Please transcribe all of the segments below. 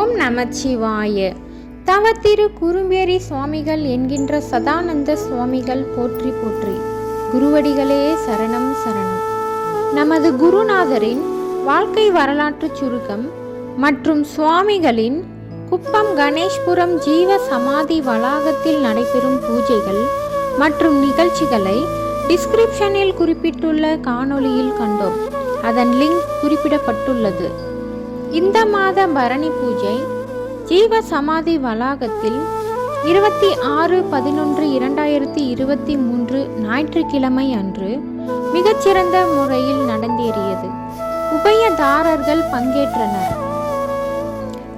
ஓம் நமச்சிவாய. தவத்திரு குரும்பேரி சுவாமிகள் என்கின்ற சதானந்த சுவாமிகள் போற்றி போற்றி. குருவடிகளே சரணம் சரணம். நமது குருநாதரின் வாழ்க்கை வரலாற்று சுருக்கம் மற்றும் சுவாமிகளின் குப்பம் கணேஷ்புரம் ஜீவ சமாதி வளாகத்தில் நடைபெறும் பூஜைகள் மற்றும் நிகழ்ச்சிகளை டிஸ்கிரிப்ஷனில் குறிப்பிட்டுள்ள காணொளியில் கண்டோம். அதன் லிங்க் குறிப்பிடப்பட்டுள்ளது. இந்த மாத பரணி பூஜை ஜீவ சமாதி வளாகத்தில் 26/11/2023 ஞாயிற்றுக்கிழமை அன்று மிகச்சிறந்த முறையில் நடந்தேறியது. உபயதாரர்கள் பங்கேற்றனர்.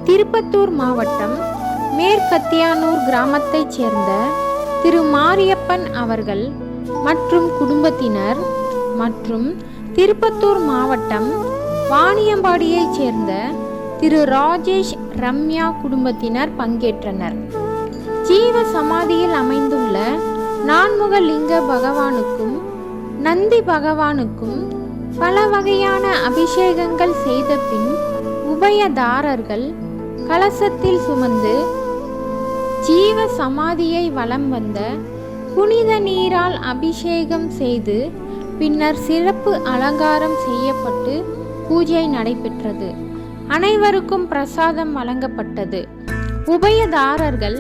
திருப்பத்தூர் மாவட்டம் மேற்கத்தியானூர் கிராமத்தைச் சேர்ந்த திரு மாரியப்பன் அவர்கள் மற்றும் குடும்பத்தினர் மற்றும் திருப்பத்தூர் மாவட்டம் வாணியம்பாடியைச் சேர்ந்த திரு ராஜேஷ் ரம்யா குடும்பத்தினர் பங்கேற்றனர். ஜீவ சமாதியில் அமைந்துள்ள நான்முக லிங்க பகவானுக்கும் நந்தி பகவானுக்கும் பல வகையான அபிஷேகங்கள் செய்த பின் உபயதாரர்கள் கலசத்தில் சுமந்து ஜீவ சமாதியை வலம் வந்த புனித நீரால் அபிஷேகம் செய்து பின்னர் சிறப்பு அலங்காரம் செய்யப்பட்டு பூஜை நடைபெற்றது. அனைவருக்கும் பிரசாதம் வழங்கப்பட்டது. உபயதாரர்கள்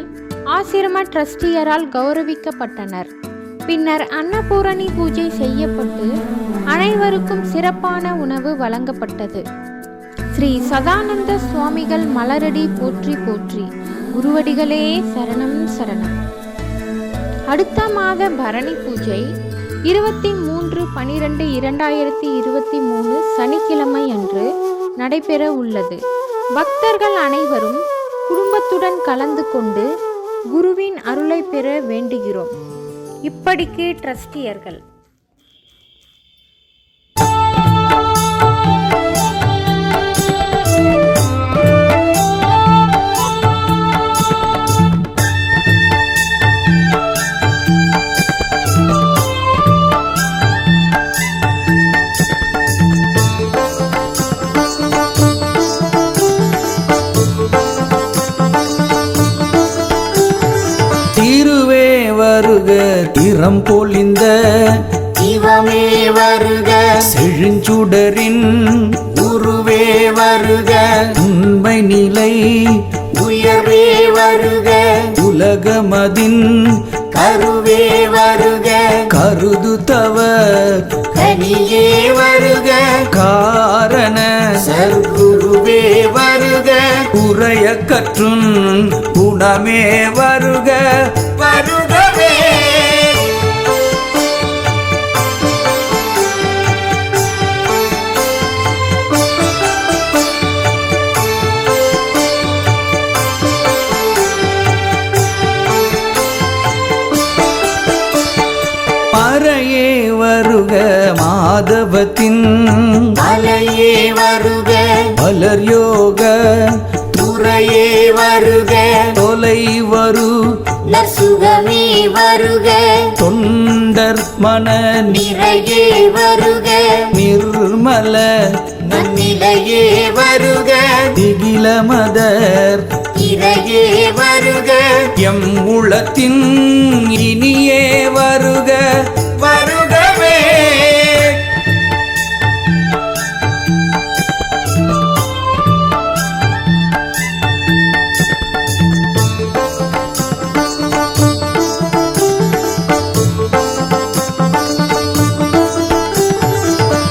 ஆசிரம டிரஸ்டியரால் கௌரவிக்கப்பட்டனர். பின்னர் அன்னபூரணி பூஜை செய்யப்பட்டு அனைவருக்கும் சிறப்பான உணவு வழங்கப்பட்டது. ஸ்ரீ சதானந்த சுவாமிகள் மலரடி போற்றி போற்றி. குருவடிகளே சரணம் சரணம். அடுத்த மாத பரணி பூஜை 23/12/2023 சனிக்கிழமை அன்று நடைபெற உள்ளது. பக்தர்கள் அனைவரும் குடும்பத்துடன் கலந்து கொண்டு குருவின் அருளை பெற வேண்டுகிறோம். இப்படிக்கு டிரஸ்டியர்கள். திறம் பொலிந்த சிவமே வருக, செழுஞ்சுடரின் குருவே வருக, உண்மை நிலை உயர்வே வருக, உலகமதின் கருவே வருக, கருது தவ கனியே வருக, காரண சர்க்குருவே வருக, உரைய கற்றுன் குணமே வருக வருகவே. பறையே வருக மாதவத்தின் அலையே வருக, பலர் யோக துறையே வருக, தொலை வரு நசுகமே வருக, தொண்டர் மன நிறையே வருக, நிர்மல நன்னிலையே வருக, திகில மதர் இறையே வருக, எம் உளத்தின் இனியே வருக வருகவே.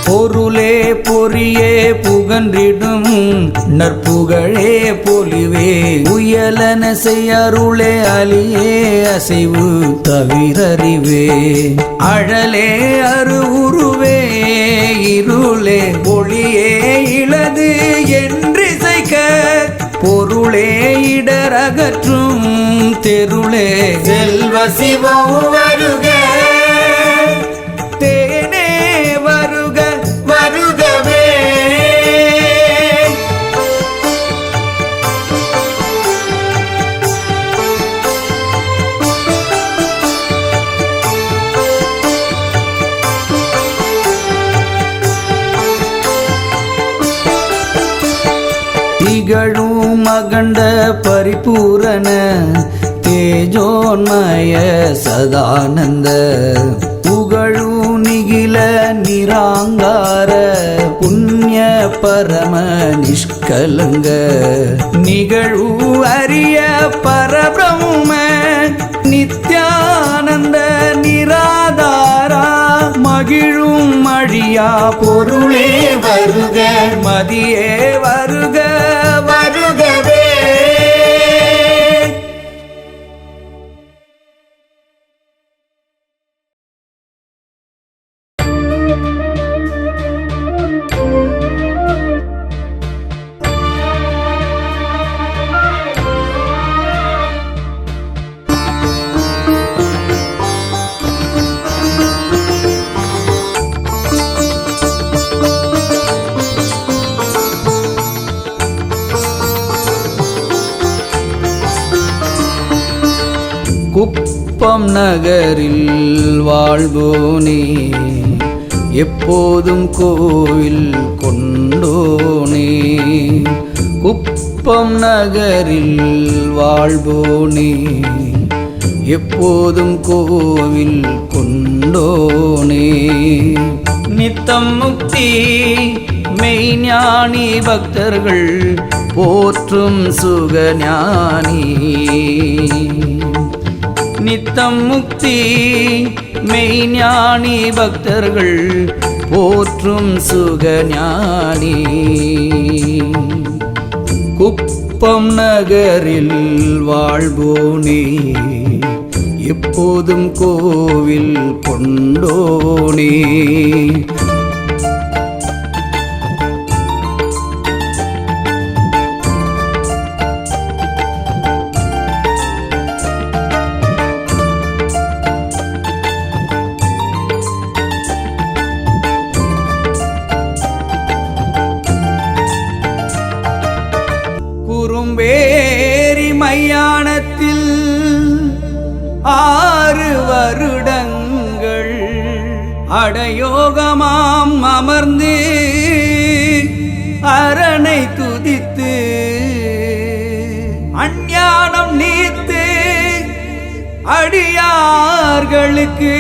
பொருளே பொறியே புகன்றிடும் நற்புகழே பொலிவே உயலன செய்யருளே அலியே அசைவு தவிரறிவே அழலே அருவுருவே இருளே ஒளியே இளது என்றிசைக்க பொருளே இடரகற்றும் தெருளே செல்வ சிவம் வருக, தேனே வருக வருகவே. திகழும் அகண்ட பரிபூரண தேஜோன்மய சதானந்த புகழும் நிகில நிராங்கார புண்ணிய பரம நிஷ்கலங்க நிகழு அரிய பரபிரம்ம நித்யானந்த நிராதாரா மகிழும் மழியா பொருளே வருக மதியே வருக வருகவே. குப்பம் நகரில் வாழ்வோனே எப்போதும் கோவில் கொண்டோனே குப்பம் நகரில் வாழ்வோனே எப்போதும் கோவில் கொண்டோனே நித்தம் முக்தி மெய்ஞானி பக்தர்கள் போற்றும் சுகஞானி நித்தம் முக்தி மெய்ஞானி பக்தர்கள் போற்றும் சுகஞானி குப்பம் நகரில் வாழ்வோனே எப்போதும் கோவில் கொண்டோனே குறும்பேரி மையானத்தில் 6 வருடங்கள் அடயோகமாம் அமர்ந்து அரணை துதித்து அஞ்ஞானம் நீத்து அடியார்களுக்கு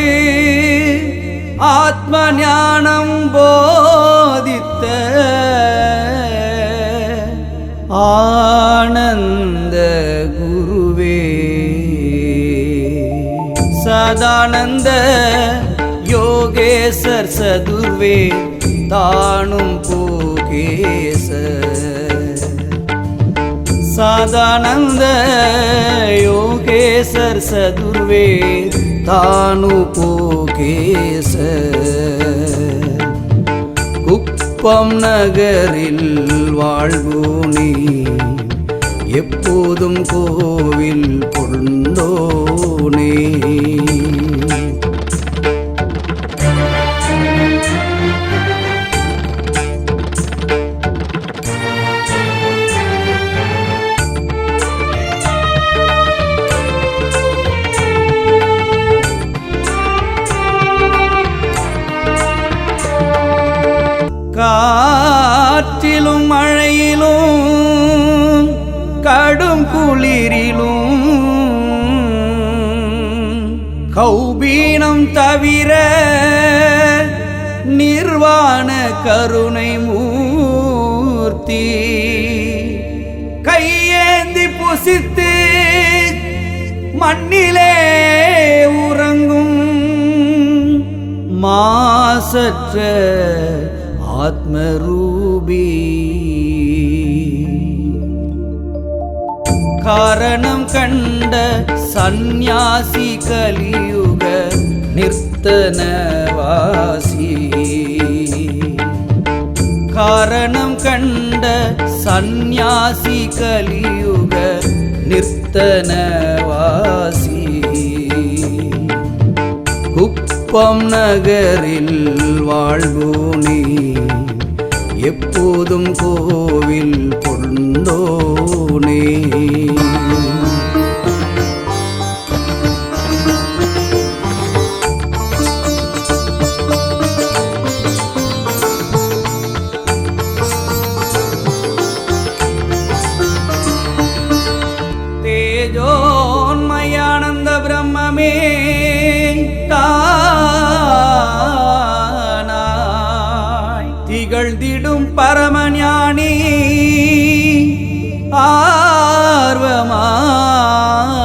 ஆத்ம ஞானம் போதித்த ஆனந்த குருவே சதானந்த யோகேசர் சதுர்வே தானும் போகேசர் சதானந்த யோகேசர் சதுர்வே தானு போகேசர் குப்பம் நகரில் வாழ்வோனே எப்போதும் கோவில் கொண்டோனே காற்றிலும் மழையிலும் கடும் குளிரிலும் கௌபீனம் தவிர நிர்வாண கருணை மூர்த்தி கையேந்தி புசித்து மண்ணிலே உறங்கும் மாசற்ற ஆத்மரூபி காரணம் கண்ட சந்நியாசி கலியுக நிர்த்தனவாசி காரணம் கண்ட சந்நியாசி கலியுக நிர்த்தனவாசி குப்பம் நகரில் வாழ்வோனே எப்போதும் கோவில் கொண்டோனே தானாய் திகழ்ந்திடும் பரமஞானி ஆர்வமாய்